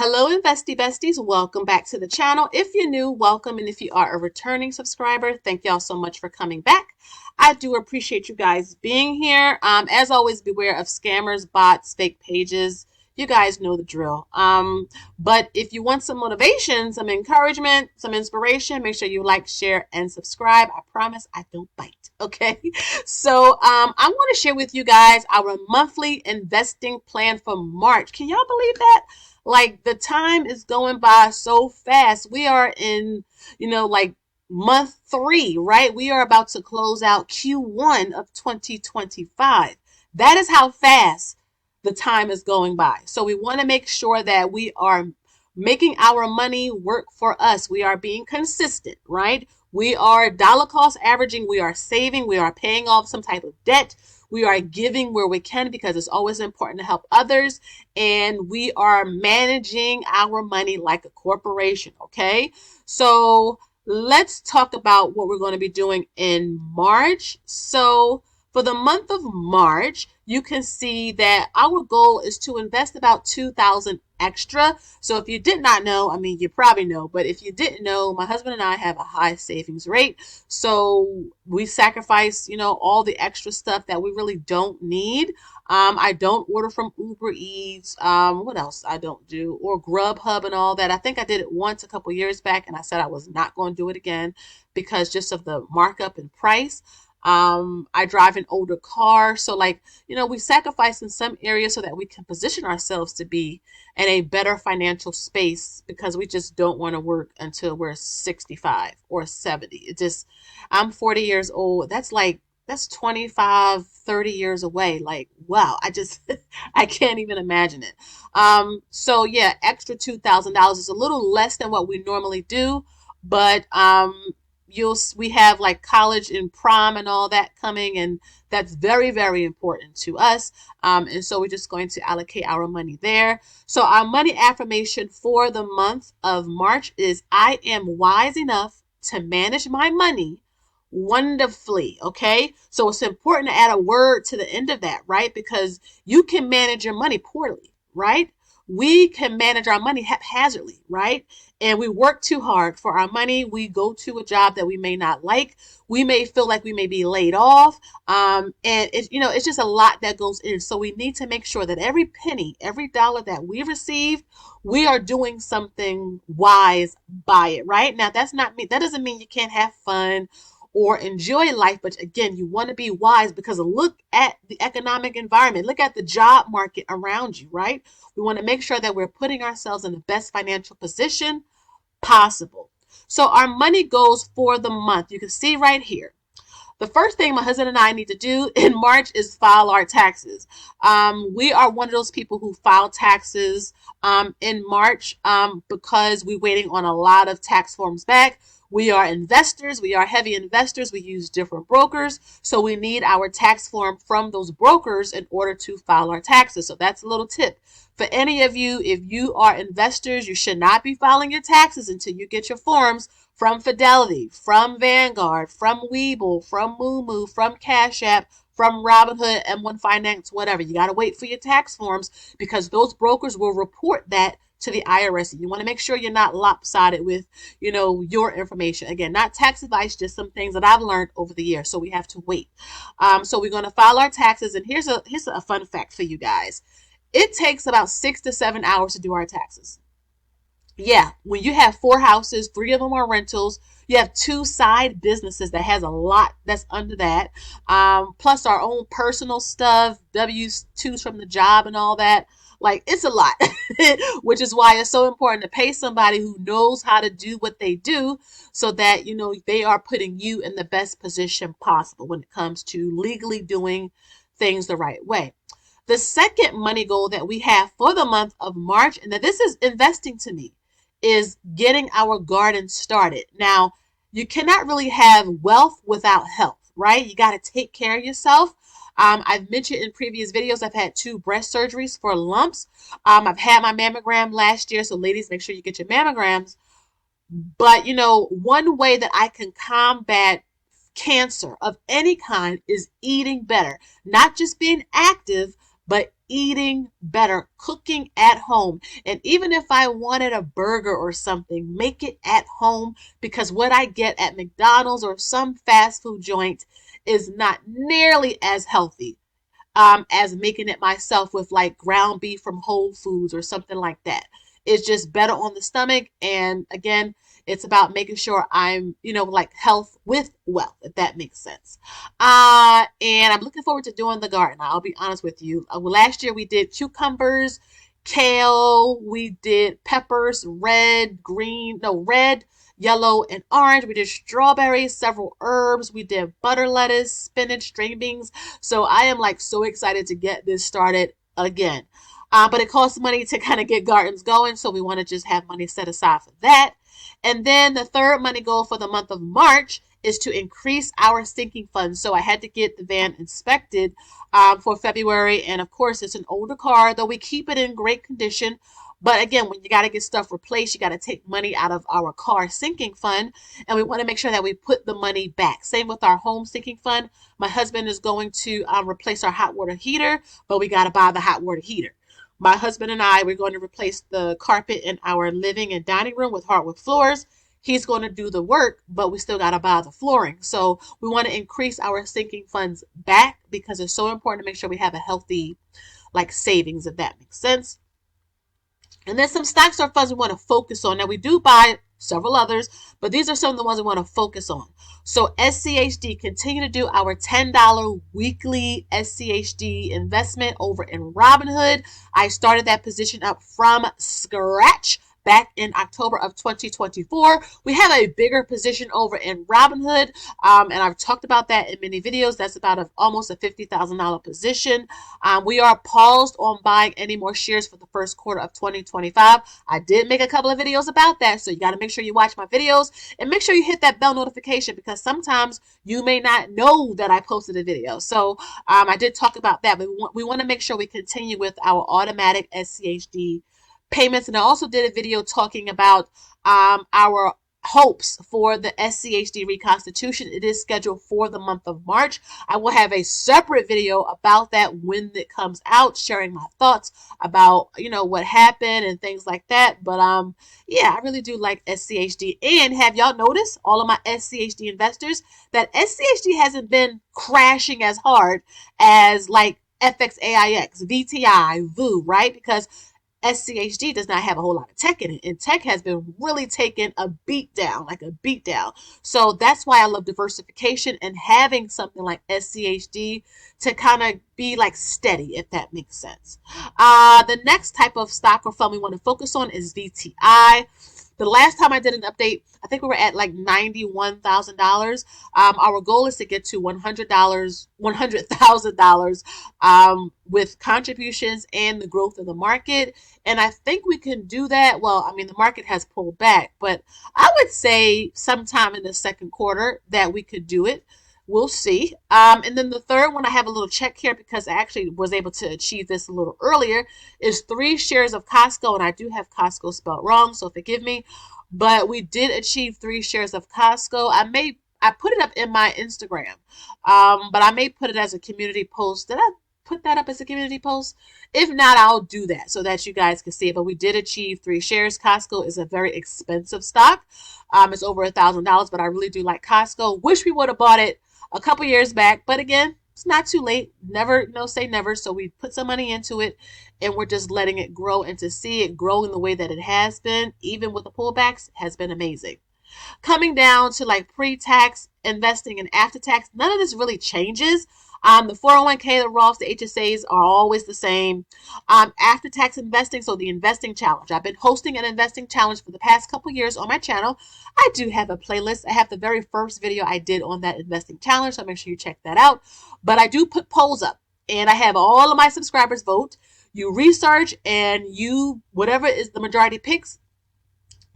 Hello, Investy Besties. Welcome back to the channel. If you're new, welcome. And if you are a returning subscriber, thank y'all so much for coming back. I do appreciate you guys being here. As always, beware of scammers, bots, fake pages. You guys know the drill. But if you want some motivation, some encouragement, some inspiration, make sure you like, share, and subscribe. I promise I don't bite. Okay. So I want to share with you guys our monthly investing plan for March. Can y'all believe that? Like the time is going by so fast. We are in, like month 3, right? We are about to close out Q1 of 2025. That is how fast the time is going by. So we want to make sure that we are making our money work for us. We are being consistent, right? We are dollar cost averaging. We are saving. We are paying off some type of debt. We are giving where we can because it's always important to help others. And we are managing our money like a corporation, okay? So let's talk about what we're going to be doing in March. So for the month of March, you can see that our goal is to invest about $2,000 extra. So if you did not know, I mean, you probably know, but if you didn't know, my husband and I have a high savings rate. So we sacrifice, all the extra stuff that we really don't need. I don't order from Uber Eats. What else I don't do? Or Grubhub and all that. I think I did it once a couple years back and I said I was not going to do it again because just of the markup in price. I drive an older car. So we sacrifice in some areas so that we can position ourselves to be in a better financial space because we just don't want to work until we're 65 or 70. I'm 40 years old. That's 25, 30 years away. Like, wow, I can't even imagine it. So yeah, extra $2,000 is a little less than what we normally do, but, we have like college and prom and all that coming, and that's very, very important to us. And so we're just going to allocate our money there. So our money affirmation for the month of March is I am wise enough to manage my money wonderfully. Okay. So it's important to add a word to the end of that, right? Because you can manage your money poorly, right? We can manage our money haphazardly, right? And we work too hard for our money. We go to a job that we may not like. We may feel like we may be laid off. And it's just a lot that goes in. So we need to make sure that every penny, every dollar that we receive, we are doing something wise by it, right? Now, that's not me. That doesn't mean you can't have fun or enjoy life. But again, you want to be wise because look at the economic environment. Look at the job market around you, right? We want to make sure that we're putting ourselves in the best financial position possible. So our money goals for the month, you can see right here. The first thing my husband and I need to do in March is file our taxes. We are one of those people who file taxes in March because we're waiting on a lot of tax forms back. We are investors. We are heavy investors. We use different brokers. So we need our tax form from those brokers in order to file our taxes. So that's a little tip. For any of you, if you are investors, you should not be filing your taxes until you get your forms from Fidelity, from Vanguard, from Webull, from Moomoo, from Cash App, from Robinhood, M1 Finance, whatever. You got to wait for your tax forms because those brokers will report that to the IRS. You want to make sure you're not lopsided with, your information. Again, not tax advice, just some things that I've learned over the years. So we have to wait. So we're going to file our taxes. And here's a fun fact for you guys. It takes about 6 to 7 hours to do our taxes. Yeah, when you have 4 houses, 3 of them are rentals, you have 2 side businesses that has a lot that's under that, plus our own personal stuff, W-2s from the job and all that. Like, it's a lot, which is why it's so important to pay somebody who knows how to do what they do so that, they are putting you in the best position possible when it comes to legally doing things the right way. The second money goal that we have for the month of March, and that this is investing to me, is getting our garden started. Now, you cannot really have wealth without health, right? You got to take care of yourself. I've mentioned in previous videos, I've had 2 breast surgeries for lumps. I've had my mammogram last year. So ladies, make sure you get your mammograms. But, one way that I can combat cancer of any kind is eating better, not just being active, but eating better, cooking at home. And even if I wanted a burger or something, make it at home, because what I get at McDonald's or some fast food joint is not nearly as healthy as making it myself with like ground beef from Whole Foods or something like that. It's just better on the stomach. And again, it's about making sure I'm, like health with wealth, if that makes sense. And I'm looking forward to doing the garden. I'll be honest with you. Last year we did cucumbers, kale, we did peppers, red, yellow, and orange. We did strawberries, several herbs. We did butter lettuce, spinach, string beans. So I am like so excited to get this started again. But it costs money to kind of get gardens going, so we want to just have money set aside for that. And then the third money goal for the month of March is to increase our sinking funds. So I had to get the van inspected for February. And of course, it's an older car, though we keep it in great condition. But again, when you got to get stuff replaced, you got to take money out of our car sinking fund. And we want to make sure that we put the money back. Same with our home sinking fund. My husband is going to replace our hot water heater, but we got to buy the hot water heater. My husband and I, we're going to replace the carpet in our living and dining room with hardwood floors. He's going to do the work, but we still got to buy the flooring. So we want to increase our sinking funds back because it's so important to make sure we have a healthy savings, if that makes sense. And then some stocks or funds we want to focus on. Now, we do buy several others, but these are some of the ones we want to focus on. So SCHD, continue to do our $10 weekly SCHD investment over in Robinhood. I started that position up from scratch back in October of 2024. We have a bigger position over in Robinhood, and I've talked about that in many videos. That's about almost a $50,000 position. We are paused on buying any more shares for the first quarter of 2025. I did make a couple of videos about that, so you got to make sure you watch my videos and make sure you hit that bell notification, because sometimes you may not know that I posted a video. So I did talk about that, but we want to make sure we continue with our automatic SCHD payments. And I also did a video talking about our hopes for the SCHD reconstitution. It is scheduled for the month of March. I will have a separate video about that when it comes out, sharing my thoughts about, what happened and things like that. But yeah, I really do like SCHD. And have y'all noticed, all of my SCHD investors, that SCHD hasn't been crashing as hard as FXAIX, VTI, VU, right? Because SCHD does not have a whole lot of tech in it, and tech has been really taking a beat down. So that's why I love diversification and having something like SCHD to kind of be steady, if that makes sense. The next type of stock or fund we want to focus on is VTI. The last time I did an update, I think we were at $91,000. Our goal is to get to $100,000 with contributions and the growth of the market. And I think we can do that. Well, I mean, the market has pulled back, but I would say sometime in the second quarter that we could do it. We'll see. And then the third one, I have a little check here because I actually was able to achieve this a little earlier, is 3 shares of Costco. And I do have Costco spelled wrong, so forgive me. But we did achieve 3 shares of Costco. I put it up in my Instagram, but I may put it as a community post. Did I put that up as a community post? If not, I'll do that so that you guys can see it. But we did achieve 3 shares. Costco is a very expensive stock. It's over $1,000, but I really do like Costco. Wish we would have bought it a couple years back, but again, it's not too late. Never, say never. So we put some money into it, and we're just letting it grow, and to see it grow in the way that it has been, even with the pullbacks, has been amazing. Coming down to pre-tax investing and after tax, none of this really changes. The 401k, the Roths, the HSAs are always the same. After tax investing, so the investing challenge. I've been hosting an investing challenge for the past couple years on my channel. I do have a playlist. I have the very first video I did on that investing challenge, so make sure you check that out. But I do put polls up, and I have all of my subscribers vote. You research, and whatever is the majority picks,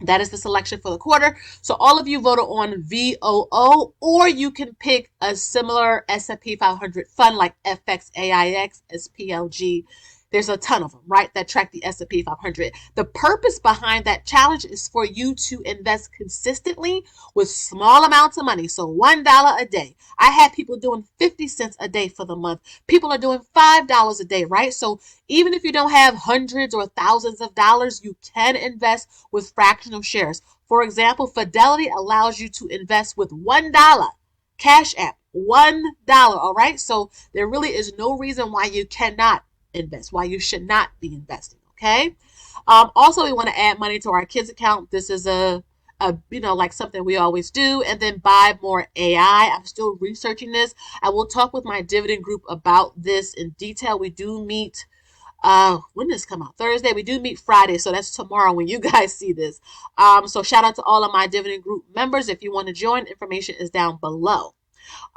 that is the selection for the quarter. So all of you voted on VOO, or you can pick a similar S&P 500 fund like FXAIX, SPLG, There's a ton of them, right, that track the S&P 500. The purpose behind that challenge is for you to invest consistently with small amounts of money. So $1 a day. I had people doing 50 cents a day for the month. People are doing $5 a day, right? So even if you don't have hundreds or thousands of dollars, you can invest with fractional shares. For example, Fidelity allows you to invest with $1. Cash App, $1. All right. So there really is no reason why you cannot invest, why you should not be investing. Okay. Also, we want to add money to our kids account. This is like something we always do. And then buy more AI. I'm still researching this. I will talk with my dividend group about this in detail. We do meet when does this come out? Thursday. We do meet Friday, so that's tomorrow when you guys see this. So shout out to all of my dividend group members. If you want to join, information is down below.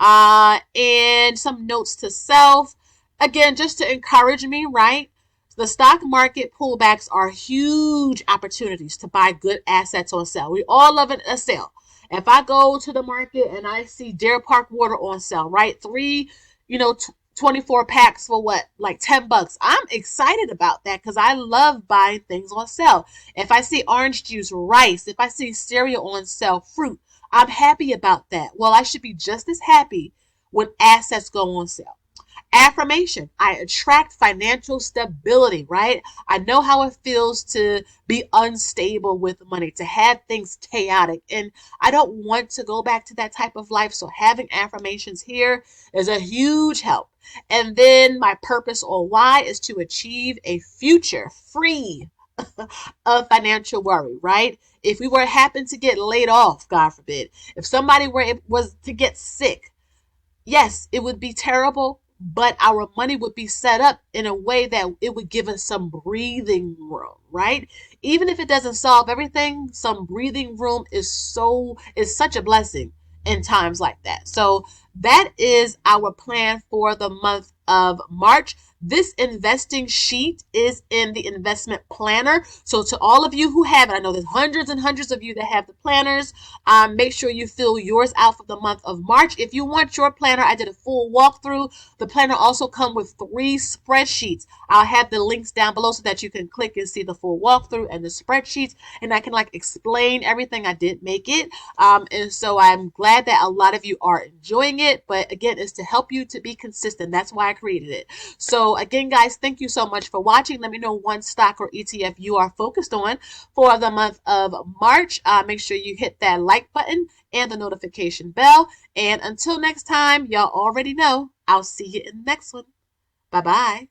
And some notes to self. Again, just to encourage me, right? The stock market pullbacks are huge opportunities to buy good assets on sale. We all love a sale. If I go to the market and I see Deer Park water on sale, right? 24 packs for what? Like $10. I'm excited about that because I love buying things on sale. If I see orange juice, rice, if I see cereal on sale, fruit, I'm happy about that. Well, I should be just as happy when assets go on sale. Affirmation. I attract financial stability, right? I know how it feels to be unstable with money, to have things chaotic, and I don't want to go back to that type of life. So having affirmations here is a huge help. And then my purpose or why is to achieve a future free of financial worry, right? If we were happen to get laid off, God forbid, if somebody was to get sick, yes, it would be terrible, but our money would be set up in a way that it would give us some breathing room, right? Even if it doesn't solve everything, some breathing room is such a blessing in times like that. So that is our plan for the month of March. This investing sheet is in the investment planner. So to all of you who have it, I know there's hundreds and hundreds of you that have the planners. Make sure you fill yours out for the month of March. If you want your planner, I did a full walkthrough. The planner also comes with 3 spreadsheets. I'll have the links down below so that you can click and see the full walkthrough and the spreadsheets, and I can explain everything. I did make it. And so I'm glad that a lot of you are enjoying it. But again, it's to help you to be consistent. That's why I created it. So again, guys, thank you so much for watching. Let me know one stock or ETF you are focused on for the month of March. Make sure you hit that like button and the notification bell. And until next time, y'all already know, I'll see you in the next one. Bye-bye.